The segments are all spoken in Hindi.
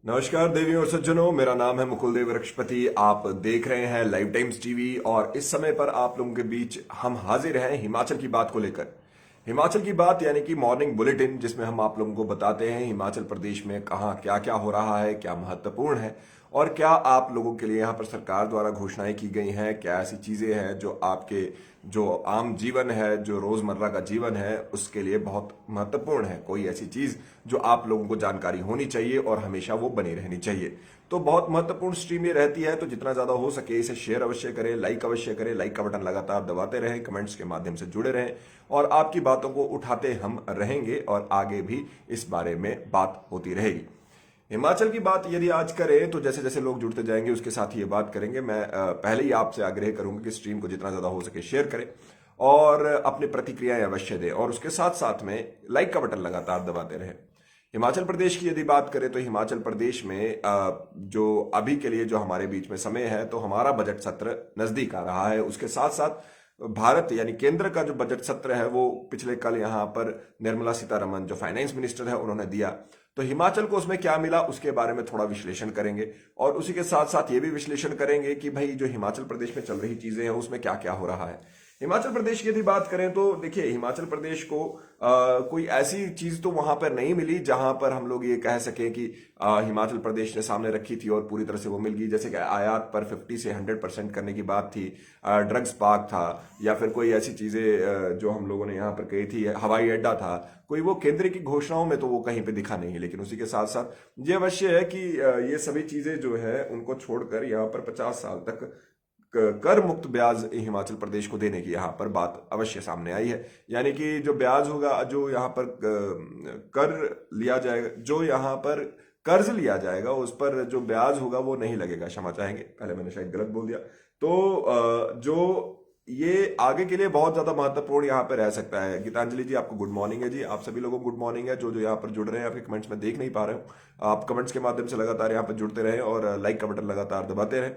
नमस्कार देवी और सज्जनों, मेरा नाम है मुकुल देव वृक्षपति। आप देख रहे हैं लाइव टाइम्स टीवी और इस समय पर आप लोगों के बीच हम हाजिर हैं हिमाचल की बात को लेकर। हिमाचल की बात यानी कि मॉर्निंग बुलेटिन, जिसमें हम आप लोगों को बताते हैं हिमाचल प्रदेश में कहाँ क्या क्या हो रहा है, क्या महत्वपूर्ण है और क्या आप लोगों के लिए यहाँ पर सरकार द्वारा घोषणाएं की गई हैं, क्या ऐसी चीजें हैं जो आपके जो आम जीवन है, जो रोजमर्रा का जीवन है, उसके लिए बहुत महत्वपूर्ण है। कोई ऐसी चीज जो आप लोगों को जानकारी होनी चाहिए और हमेशा वो बनी रहनी चाहिए। तो बहुत महत्वपूर्ण स्ट्रीम ये रहती है, तो जितना ज्यादा हो सके इसे शेयर अवश्य करें, लाइक अवश्य करें। लाइक का बटन लगातार दबाते रहें, कमेंट्स के माध्यम से जुड़े रहें और आपकी बातों को उठाते हम रहेंगे और आगे भी इस बारे में बात होती रहेगी। हिमाचल की बात यदि आज करें तो जैसे जैसे लोग जुड़ते जाएंगे उसके साथ ये बात करेंगे। मैं पहले ही आपसे आग्रह करूंगा कि स्ट्रीम को जितना ज्यादा हो सके शेयर करें और अपनी प्रतिक्रियाएं अवश्य दें और उसके साथ साथ में लाइक का बटन लगातार दबाते रहें। हिमाचल प्रदेश की यदि बात करें तो हिमाचल प्रदेश में जो अभी के लिए जो हमारे बीच में समय है, तो हमारा बजट सत्र नजदीक आ रहा है। उसके साथ साथ भारत यानी केंद्र का जो बजट सत्र है वो पिछले कल यहाँ पर निर्मला सीतारमन जो फाइनेंस मिनिस्टर है उन्होंने दिया। तो हिमाचल को उसमें क्या मिला उसके बारे में थोड़ा विश्लेषण करेंगे और उसी के साथ साथ ये भी विश्लेषण करेंगे कि भाई जो हिमाचल प्रदेश में चल रही चीजें हैं उसमें क्या क्या हो रहा है। हिमाचल प्रदेश की यदि बात करें तो देखिए, हिमाचल प्रदेश को कोई ऐसी चीज तो वहां पर नहीं मिली जहां पर हम लोग ये कह सके कि हिमाचल प्रदेश ने सामने रखी थी और पूरी तरह से वो मिल गई। जैसे कि आयात पर 50 से 100% करने की बात थी, ड्रग्स पार्क था, या फिर कोई ऐसी चीजें जो हम लोगों ने यहाँ पर कही थी, हवाई अड्डा था। कोई वो केंद्र की घोषणाओं में तो वो कहीं पे दिखा नहीं है। लेकिन उसी के साथ साथ ये अवश्य है कि ये सभी चीजें जो है उनको छोड़कर यहाँ पर 50 साल तक कर मुक्त ब्याज हिमाचल प्रदेश को देने की यहाँ पर बात अवश्य सामने आई है। यानी कि जो ब्याज होगा, जो यहाँ पर कर लिया जाएगा, जो यहाँ पर कर्ज लिया जाएगा उस पर जो ब्याज होगा वो नहीं लगेगा। क्षमा चाहेंगे, पहले मैंने शायद गलत बोल दिया। तो जो ये आगे के लिए बहुत ज्यादा महत्वपूर्ण यहाँ पे रह सकता है। गीतांजलि जी, आपको गुड मॉर्निंग है जी। आप सभी लोगों को गुड मॉर्निंग है जो जो यहाँ पर जुड़ रहे हैं। आपके कमेंट्स में देख नहीं पा रहे हूँ, आप कमेंट्स के माध्यम से लगातार यहाँ पर जुड़ते रहे और लाइक का बटन लगातार दबाते रहे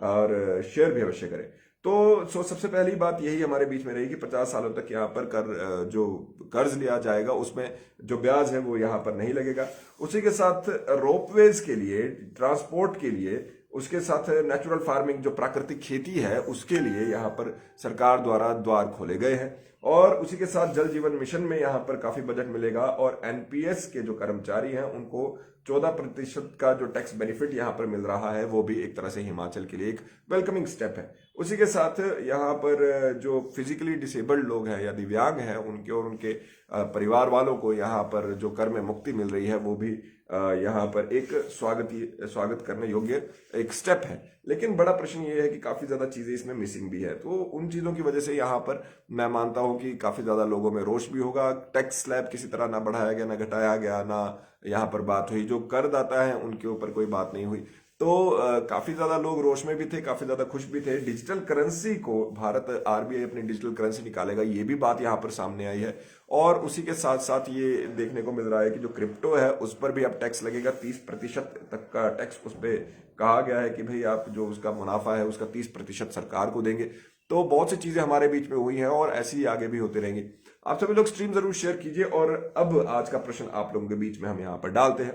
और शेयर भी अवश्य करें। तो सबसे पहली बात यही हमारे बीच में रही कि 50 सालों तक यहाँ पर जो कर्ज लिया जाएगा उसमें जो ब्याज है वो यहाँ पर नहीं लगेगा। उसी के साथ रोपवेज के लिए, ट्रांसपोर्ट के लिए, उसके साथ नेचुरल फार्मिंग जो प्राकृतिक खेती है उसके लिए यहाँ पर सरकार द्वारा द्वार खोले गए हैं। और उसी के साथ जल जीवन मिशन में यहाँ पर काफी बजट मिलेगा और एनपीएस के जो कर्मचारी हैं उनको 14% का जो टैक्स बेनिफिट यहाँ पर मिल रहा है वो भी एक तरह से हिमाचल के लिए एक वेलकमिंग स्टेप है। उसी के साथ यहाँ पर जो फिजिकली डिसेबल्ड लोग हैं या दिव्यांग हैं उनके और उनके परिवार वालों को यहाँ पर जो कर में मुक्ति मिल रही है वो भी यहाँ पर एक स्वागत करने योग्य एक स्टेप है। लेकिन बड़ा प्रश्न ये है कि काफी ज्यादा चीजें इसमें मिसिंग भी है। तो उन चीजों की वजह से यहाँ पर मैं मानता हूं कि काफी ज्यादा लोगों में रोष भी होगा। टैक्स स्लैब किसी तरह ना बढ़ाया गया, ना घटाया गया, ना यहाँ पर बात हुई। जो करदाता है उनके ऊपर कोई बात नहीं हुई। तो काफी ज्यादा लोग रोष में भी थे, काफी ज्यादा खुश भी थे। डिजिटल करेंसी को भारत आरबीआई अपनी डिजिटल करेंसी निकालेगा, ये भी बात यहाँ पर सामने आई है। और उसी के साथ साथ ये देखने को मिल रहा है कि जो क्रिप्टो है उस पर भी अब टैक्स लगेगा। 30% तक का टैक्स उस पर कहा गया है कि भाई आप जो उसका मुनाफा है उसका 30% सरकार को देंगे। तो बहुत सी चीजें हमारे बीच में हुई हैं और ऐसी ही आगे भी होते रहेंगी। आप सभी लोग स्ट्रीम जरूर शेयर कीजिए। और अब आज का प्रश्न आप लोगों के बीच में हम यहाँ पर डालते हैं।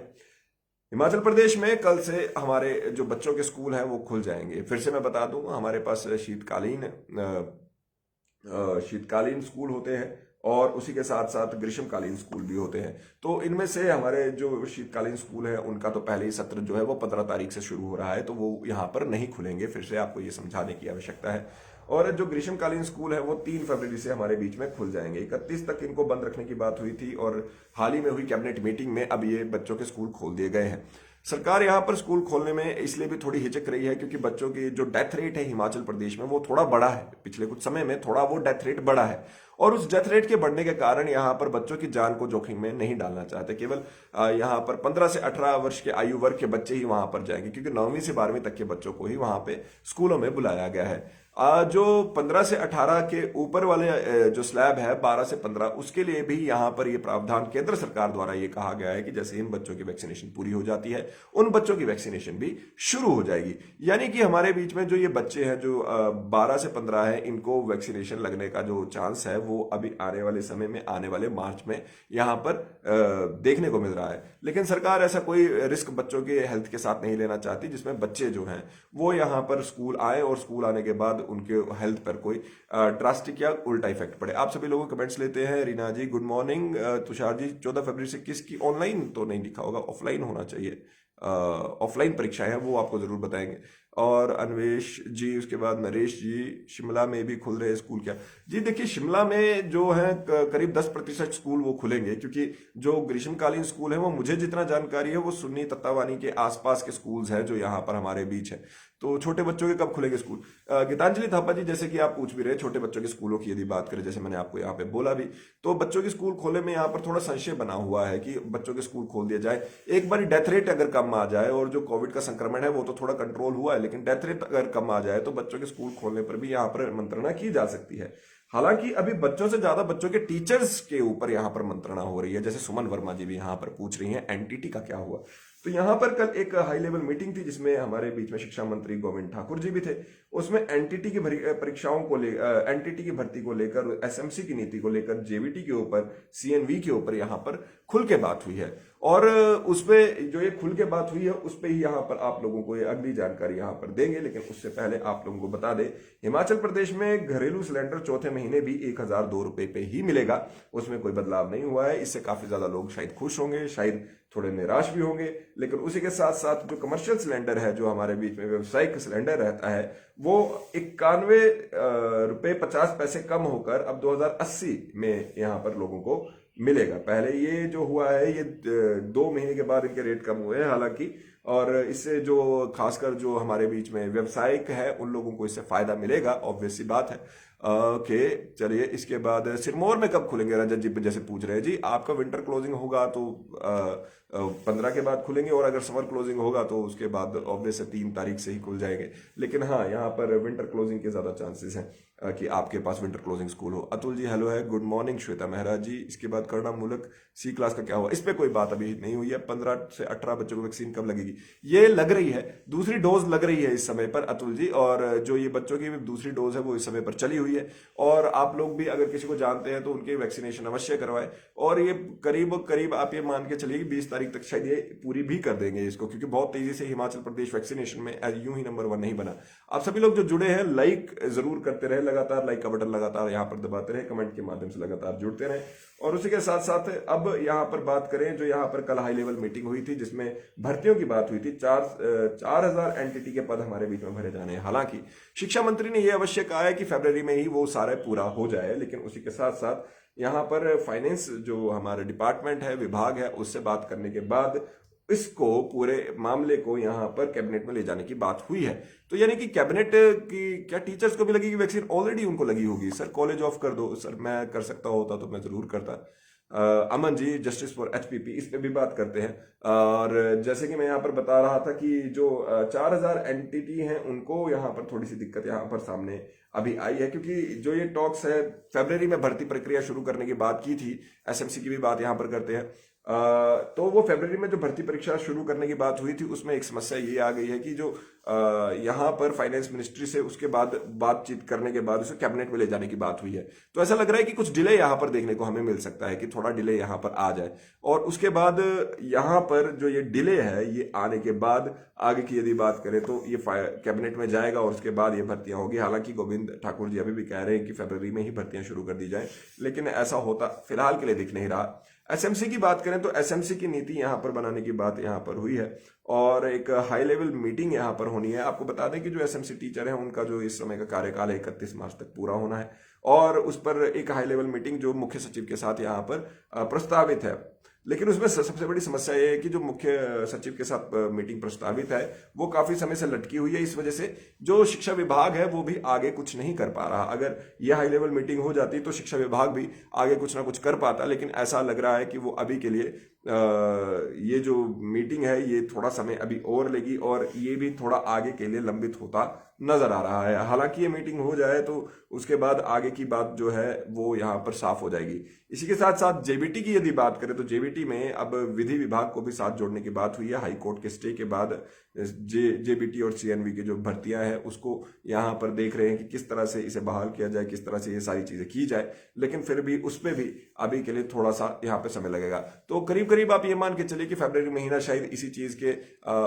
हिमाचल प्रदेश में कल से हमारे जो बच्चों के स्कूल हैं वो खुल जाएंगे। फिर से मैं बता दूं, हमारे पास शीतकालीन स्कूल होते हैं और उसी के साथ साथ ग्रीष्मकालीन स्कूल भी होते हैं। तो इनमें से हमारे जो शीतकालीन स्कूल है उनका तो पहले ही सत्र जो है वो 15 तारीख से शुरू हो रहा है, तो वो यहाँ पर नहीं खुलेंगे। फिर से आपको ये समझाने की आवश्यकता है। और जो ग्रीष्मकालीन स्कूल है वो 3 फरवरी से हमारे बीच में खुल जाएंगे। 31 तक इनको बंद रखने की बात हुई थी और हाल ही में हुई कैबिनेट मीटिंग में अब ये बच्चों के स्कूल खोल दिए गए हैं। सरकार यहाँ पर स्कूल खोलने में इसलिए भी थोड़ी हिचक रही है क्योंकि बच्चों की जो डेथ रेट है हिमाचल प्रदेश में वो थोड़ा बड़ा है। पिछले कुछ समय में थोड़ा वो डेथ रेट बढ़ा है और उस डेथ रेट के बढ़ने के कारण यहाँ पर बच्चों की जान को जोखिम में नहीं डालना चाहते। केवल यहाँ पर 15 से 18 वर्ष के आयु वर्ग के बच्चे ही वहां पर जाएंगे क्योंकि 9वीं से 12वीं तक के बच्चों को ही वहां पे स्कूलों में बुलाया गया है। जो 15 से 18 के ऊपर वाले जो स्लैब है 12 से 15, उसके लिए भी यहाँ पर ये प्रावधान केंद्र सरकार द्वारा ये कहा गया है कि जैसे इन बच्चों की वैक्सीनेशन पूरी हो जाती है उन बच्चों की वैक्सीनेशन भी शुरू हो जाएगी। यानी कि हमारे बीच में जो ये बच्चे हैं जो 12 से 15 है, इनको वैक्सीनेशन लगने का जो चांस है वो अभी आने वाले समय में, आने वाले मार्च में यहाँ पर देखने को मिल रहा है। लेकिन सरकार ऐसा कोई रिस्क बच्चों के हेल्थ के साथ नहीं लेना चाहती जिसमें बच्चे जो हैं वो यहाँ पर स्कूल आए और स्कूल आने के बाद उनके हेल्थ पर कोई ड्रास्टिक या उल्टा इफेक्ट पड़े। आप सभी लोगों के कमेंट्स लेते हैं। रीना जी गुड मॉर्निंग। तुषार जी 14 फरवरी से किसकी, ऑनलाइन तो नहीं लिखा होगा, ऑफलाइन होना चाहिए, ऑफलाइन परीक्षाएं हैं वो आपको जरूर बताएंगे। और अन्वेश जी, उसके बाद नरेश जी, शिमला में भी खुल रहे स्कूल क्या? जी देखिए, शिमला में जो है करीब 10% स्कूल वो खुलेंगे, क्योंकि जो ग्रीष्मकालीन स्कूल है वो मुझे जितना जानकारी है वो सुन्नी तत्तावानी के आसपास के स्कूल्स हैं जो यहाँ पर हमारे बीच है। तो छोटे बच्चों के कब खुलेंगे स्कूल? गीतांजलि थापा जी, जैसे कि आप पूछ भी रहे छोटे बच्चों के स्कूलों की यदि बात करें, जैसे मैंने आपको यहाँ पे बोला भी, तो बच्चों के स्कूल खोले में यहाँ पर थोड़ा संशय बना हुआ है कि बच्चों के स्कूल खोल दिया जाए। एक बार डेथ रेट अगर कम आ जाए, और जो कोविड का संक्रमण है वो तो थोड़ा कंट्रोल हुआ है, लेकिन डेथ रेट अगर कम आ जाए तो बच्चों के स्कूल खोलने पर भी यहाँ पर मंत्रणा की जा सकती है। हालांकि अभी बच्चों से ज्यादा बच्चों के टीचर्स के ऊपर यहाँ पर मंत्रणा हो रही है। जैसे सुमन वर्मा जी भी यहाँ पर पूछ रही हैं एनटीटी का क्या हुआ। तो यहाँ पर कल एक हाई लेवल मीटिंग थी जिसमें हमारे बीच में शिक्षा मंत्री गोविंद ठाकुर जी भी थे। उसमें एनटीटी की परीक्षाओं को एनटीटी की भर्ती को लेकर, एसएमसी की नीति को लेकर, जेवीटी के ऊपर, सीएनवी के ऊपर यहाँ पर खुल के बात हुई है। और उसपे जो ये खुल के बात हुई है उस पे ही यहाँ पर आप लोगों को ये अगली जानकारी यहाँ पर देंगे। लेकिन उससे पहले आप लोगों को बता दें, हिमाचल प्रदेश में घरेलू सिलेंडर चौथे महीने भी 1002 रुपए पे ही मिलेगा। उसमें कोई बदलाव नहीं हुआ है। इससे काफी ज्यादा लोग शायद खुश होंगे, शायद थोड़े निराश भी होंगे। लेकिन उसी के साथ साथ जो कमर्शियल सिलेंडर है, जो हमारे बीच में व्यवसायिक सिलेंडर रहता है, वो 91 रुपए 50 पैसे कम होकर अब 2080 में यहाँ पर लोगों को मिलेगा। पहले ये जो हुआ है ये 2 महीने के बाद इनके रेट कम हुए हैं हालांकि, और इससे जो खासकर जो हमारे बीच में व्यवसायिक है उन लोगों को इससे फायदा मिलेगा, ऑब्वियस सी बात है। ओके चलिए, इसके बाद सिरमौर में कब खुलेंगे? रजत जी जैसे पूछ रहे हैं जी, आपका विंटर क्लोजिंग होगा तो 15 के बाद खुलेंगे, और अगर समर क्लोजिंग होगा तो उसके बाद ऑब्वियस 3 तारीख से ही खुल जाएंगे। लेकिन हाँ, यहाँ पर विंटर क्लोजिंग के ज्यादा चांसेस हैं कि आपके पास विंटर क्लोजिंग स्कूल हो। अतुल जी हेलो है, गुड मॉर्निंग। श्वेता मेहरा जी, इसके बाद करना मूलक सी क्लास का क्या हुआ? इस पे कोई बात अभी नहीं हुई है। 15 से 18 बच्चों को वैक्सीन कब लगेगी? ये लग रही है, दूसरी डोज लग रही है इस समय पर अतुल जी, और जो ये बच्चों की दूसरी डोज है वो इस समय पर चली हुई है। और आप लोग भी अगर किसी को जानते हैं तो उनकी वैक्सीनेशन अवश्य करवाएं। और ये करीब करीब आप ये मान के चलिए 20 तारीख तक शायद ये पूरी भी कर देंगे इसको, क्योंकि बहुत तेजी से हिमाचल प्रदेश वैक्सीनेशन में यूं ही नंबर 1 नहीं बना। आप सभी लोग जो जुड़े हैं लाइक जरूर करते रहे, लगातार लाइक का बटन लगातार यहाँ पर दबाते रहे, कमेंट के माध्यम से लगातार जुड़ते रहे। और उसी के साथ साथ अब यहाँ पर बात करें, जो यहाँ पर कल हाई लेवल मीटिंग हुई थी जिसमें भर्तियों की बात हुई थी। 4000 एनटीटी के पद हमारे बीच में भरे जाने हैं। हालांकि शिक्षा मंत्री ने यह अवश्य कहा है कि फरवरी में ही वो सारा पूरा हो जाए, लेकिन उसी के साथ साथ यहाँ पर फाइनेंस जो हमारा डिपार्टमेंट है, विभाग है, उससे बात करने के बाद इसको पूरे मामले को यहाँ पर कैबिनेट में ले जाने की बात हुई है। तो यानी कि कैबिनेट की क्या टीचर्स को भी लगेगी वैक्सीन? ऑलरेडी उनको लगी होगी। सर कॉलेज ऑफ कर दो। सर मैं कर सकता होता तो मैं जरूर करता। Aman ji justice for HPP, इस पे भी बात करते हैं। और जैसे कि मैं यहाँ पर बता रहा था कि जो 4000 एनटीटी हैं उनको यहाँ पर थोड़ी सी दिक्कत यहाँ पर सामने अभी आई है, क्योंकि जो ये टॉक्स है, फरवरी में भर्ती प्रक्रिया शुरू करने की बात की थी, एसएमसी की भी बात यहाँ पर करते हैं। तो वो फरवरी में जो भर्ती परीक्षा शुरू करने की बात हुई थी उसमें एक समस्या ये आ गई है कि जो यहाँ पर फाइनेंस मिनिस्ट्री से उसके बाद बातचीत करने के बाद उसे कैबिनेट में ले जाने की बात हुई है। तो ऐसा लग रहा है कि कुछ डिले यहाँ पर देखने को हमें मिल सकता है, कि थोड़ा डिले यहाँ पर आ जाए, और उसके बाद यहाँ पर जो ये डिले है ये आने के बाद आगे की यदि बात करें तो ये कैबिनेट में जाएगा और उसके बाद ये भर्तियां होगी। हालांकि गोविंद ठाकुर जी अभी भी कह रहे हैं कि फरवरी में ही भर्तियां शुरू कर दी जाए, लेकिन ऐसा होता फिलहाल के लिए दिख नहीं रहा। एसएमसी की बात करें तो एसएमसी की नीति यहाँ पर बनाने की बात यहाँ पर हुई है, और एक हाई लेवल मीटिंग यहाँ पर होनी है। आपको बता दें कि जो एसएमसी टीचर हैं उनका जो इस समय का कार्यकाल है 31 मार्च तक पूरा होना है, और उस पर एक हाई लेवल मीटिंग जो मुख्य सचिव के साथ यहाँ पर प्रस्तावित है। लेकिन उसमें सबसे बड़ी समस्या ये है कि जो मुख्य सचिव के साथ मीटिंग प्रस्तावित है वो काफी समय से लटकी हुई है। इस वजह से जो शिक्षा विभाग है वो भी आगे कुछ नहीं कर पा रहा। अगर यह हाई लेवल मीटिंग हो जाती तो शिक्षा विभाग भी आगे कुछ ना कुछ कर पाता, लेकिन ऐसा लग रहा है कि वो अभी के लिए ये जो मीटिंग है ये थोड़ा समय अभी और लेगी और ये भी थोड़ा आगे के लिए लंबित होता नजर आ रहा है। हालांकि ये मीटिंग हो जाए तो उसके बाद आगे की बात जो है वो यहाँ पर साफ हो जाएगी। इसी के साथ साथ जेबीटी की यदि बात करें तो जेबीटी में अब विधि विभाग को भी साथ जोड़ने की बात हुई है। हाईकोर्ट के स्टे के बाद जेबीटी और सीएनवी की जो भर्तियां हैं उसको यहाँ पर देख रहे हैं कि किस तरह से इसे बहाल किया जाए, किस तरह से ये सारी चीजें की जाए, लेकिन फिर भी उस पर भी अभी के लिए थोड़ा सा यहाँ पे समय लगेगा। तो करीब करीब आप ये मान के चलिए कि फरवरी महीना शायद इसी चीज के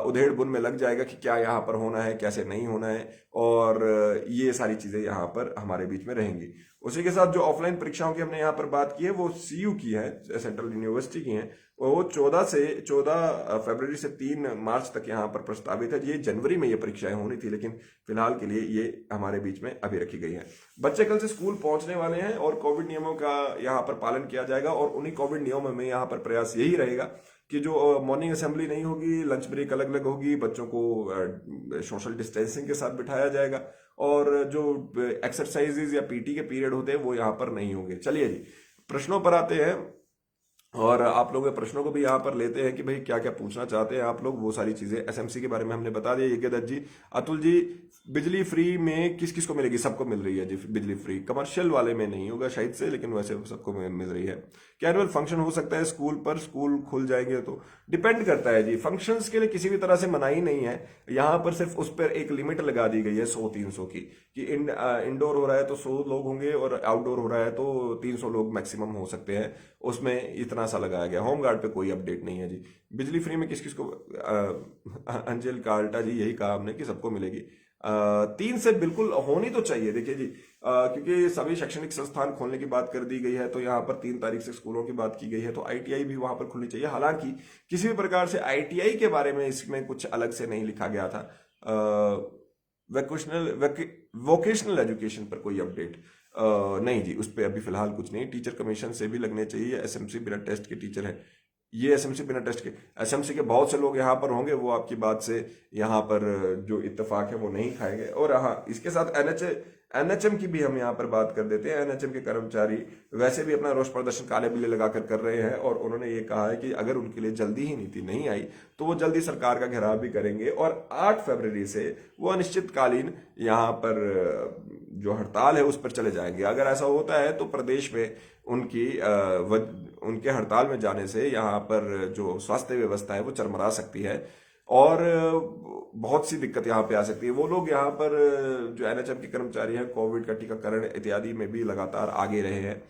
उधेड़ बुन में लग जाएगा कि क्या यहाँ पर होना है, कैसे नहीं होना है, और ये सारी चीजें यहाँ पर हमारे बीच में रहेंगी। उसी के साथ जो ऑफलाइन परीक्षाओं की हमने यहाँ पर बात की है वो सीयू की है, सेंट्रल यूनिवर्सिटी की है, वो 14 फरवरी से 3 मार्च तक यहाँ पर प्रस्तावित है। ये जनवरी में ये परीक्षाएं होनी थी, लेकिन फिलहाल के लिए ये हमारे बीच में अभी रखी गई है। बच्चे कल से स्कूल पहुंचने वाले हैं और कोविड नियमों का यहाँ पर पालन किया जाएगा और उन्हीं कोविड नियमों में यहाँ पर प्रयास यही रहेगा कि जो मॉर्निंग असेंबली नहीं होगी, लंच ब्रेक अलग अलग होगी, बच्चों को सोशल डिस्टेंसिंग के साथ बिठाया जाएगा और जो एक्सरसाइजेज या पीटी के पीरियड होते हैं वो यहाँ पर नहीं होंगे। चलिए जी, प्रश्नों पर आते हैं और आप लोगों के प्रश्नों को भी यहाँ पर लेते हैं कि भाई क्या क्या पूछना चाहते हैं आप लोग। वो सारी चीजें एसएमसी के बारे में हमने बता दिया। यज्ञ दत्त जी, अतुल जी, बिजली फ्री में किस किस को मिलेगी? सबको मिल रही है जी बिजली फ्री। कमर्शियल वाले में नहीं होगा शायद से, लेकिन वैसे सबको मिल रही है। क्या एनुअल फंक्शन हो सकता है स्कूल पर? स्कूल खुल जाएंगे तो डिपेंड करता है जी। फंक्शंस के लिए किसी भी तरह से मनाही नहीं है, यहाँ पर सिर्फ उस पर एक लिमिट लगा दी गई है 100-300 की, कि इंडोर हो रहा है तो 100 लोग होंगे और आउटडोर हो रहा है तो 300 लोग मैक्सिमम हो सकते हैं। उसमें इतना सा लगाया गया। होम गार्ड पे कोई अपडेट नहीं है जी। बिजली फ्री में किस किस को? अंजल कार्टा जी, यही कहा हमने कि सबको मिलेगी। 3 से बिल्कुल होनी तो चाहिए। देखिए जी, क्योंकि सभी शैक्षणिक संस्थान खोलने की बात कर दी गई है तो यहाँ पर 3 तारीख से स्कूलों की बात की गई है, तो आईटीआई भी वहां पर खुलनी चाहिए। हालांकि किसी भी प्रकार से आईटीआई के बारे में इसमें कुछ अलग से नहीं लिखा गया था। वोकेशनल एजुकेशन पर कोई अपडेट नहीं जी, उस पर अभी फिलहाल कुछ नहीं। टीचर कमीशन से भी लगने चाहिए। एसएमसी बिना टेस्ट के टीचर है, ये एसएमसी बिना टेस्ट के। एसएमसी के बहुत से लोग यहाँ पर होंगे, वो आपकी बात से यहाँ पर जो इत्तेफाक है वो नहीं खाएंगे। और हाँ, इसके साथ एनएचएम की भी हम यहाँ पर बात कर देते हैं। एनएचएम के कर्मचारी वैसे भी अपना रोष प्रदर्शन काले बिल्ले लगाकर कर रहे हैं और उन्होंने ये कहा है कि अगर उनके लिए जल्दी ही नीति नहीं आई तो वो जल्दी सरकार का घेराव भी करेंगे और 8 फरवरी से वो अनिश्चितकालीन यहाँ पर जो हड़ताल है उस पर चले जाएंगे। अगर ऐसा होता है तो प्रदेश में उनके हड़ताल में जाने से यहाँ पर जो स्वास्थ्य व्यवस्था है वो चरमरा सकती है और बहुत सी दिक्कत यहाँ पे आ सकती है। वो लोग यहाँ पर जो एनएचएम के कर्मचारी हैं कोविड का टीकाकरण इत्यादि में भी लगातार आगे रहे हैं।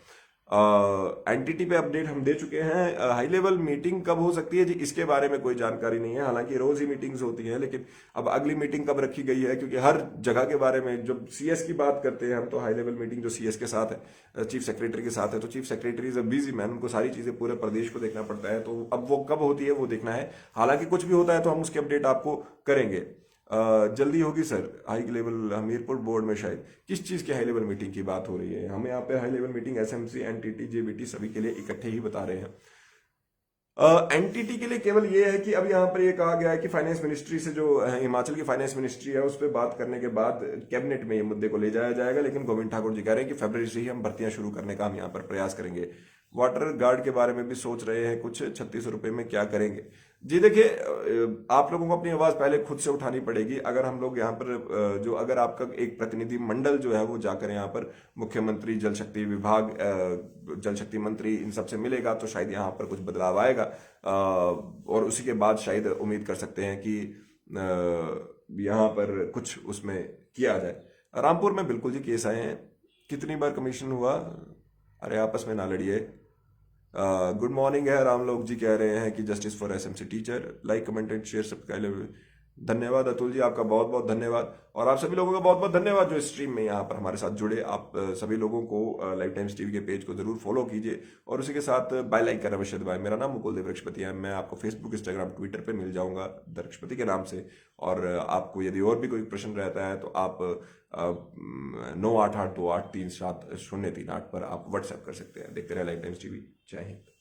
एनटीटी पे अपडेट हम दे चुके हैं। हाई लेवल मीटिंग कब हो सकती है जी, इसके बारे में कोई जानकारी नहीं है। हालांकि रोज ही मीटिंग्स होती हैं, लेकिन अब अगली मीटिंग कब रखी गई है, क्योंकि हर जगह के बारे में जब सीएस की बात करते हैं हम, तो हाई लेवल मीटिंग जो सीएस के साथ है, चीफ सेक्रेटरी के साथ है, तो chief secretary is a busy man, उनको सारी चीजें पूरे प्रदेश को देखना पड़ता है, तो अब वो कब होती है वो देखना है। हालांकि कुछ भी होता है तो हम उसकी अपडेट आपको करेंगे। जल्दी होगी sir high level Hamirpur board में। शायद किस चीज की हाई लेवल मीटिंग की बात हो रही है? हमें यहाँ पे high level meeting SMC, NTT, JBT सभी के लिए इकट्ठे ही बता रहे हैं। एनटीटी के लिए केवल ये है कि अब यहाँ पर ये कहा गया है कि फाइनेंस मिनिस्ट्री से जो हिमाचल की फाइनेंस मिनिस्ट्री है उस पर बात करने के बाद कैबिनेट में ये मुद्दे को ले जाया जाएगा। लेकिन गोविंद ठाकुर जी कह रहे हैं कि फरवरी से ही हम भर्तियां शुरू करने का हम यहाँ पर प्रयास करेंगे। वाटर गार्ड के बारे में भी सोच रहे हैं कुछ, 3600 रुपए में क्या करेंगे जी? देखिए, आप लोगों को अपनी आवाज पहले खुद से उठानी पड़ेगी। अगर हम लोग यहाँ पर जो अगर आपका एक प्रतिनिधि मंडल जो है वो जाकर यहाँ पर मुख्यमंत्री, जल शक्ति विभाग, जल शक्ति मंत्री, इन सबसे मिलेगा तो शायद यहाँ पर कुछ बदलाव आएगा और उसी के बाद शायद उम्मीद कर सकते हैं कि यहाँ पर कुछ उसमें किया जाए। रामपुर में बिल्कुल जी केस आए हैं। कितनी बार कमीशन हुआ? अरे आपस में ना लड़िए। गुड मॉर्निंग है, राम लोग जी कह रहे हैं कि justice for SMC teacher. Like, comment and share subscribe. धन्यवाद अतुल जी, आपका बहुत बहुत धन्यवाद। और आप सभी लोगों का बहुत बहुत धन्यवाद जो स्ट्रीम में यहाँ पर हमारे साथ जुड़े। आप सभी लोगों को लाइव टाइम्स टीवी के पेज को जरूर फॉलो कीजिए और उसी के साथ बेल आइकन अवश्य दबाएं। मेरा नाम मुकुल देव वृक्षपति है। मैं आपको फेसबुक, इंस्टाग्राम, ट्विटर पे मिल जाऊंगा वृक्षपति के नाम से। और आपको यदि और भी कोई प्रश्न रहता है तो आप 98828370338 पर आप व्हाट्सएप कर सकते हैं। देखते रहे लाइव टाइम्स टीवी। जय हिंद।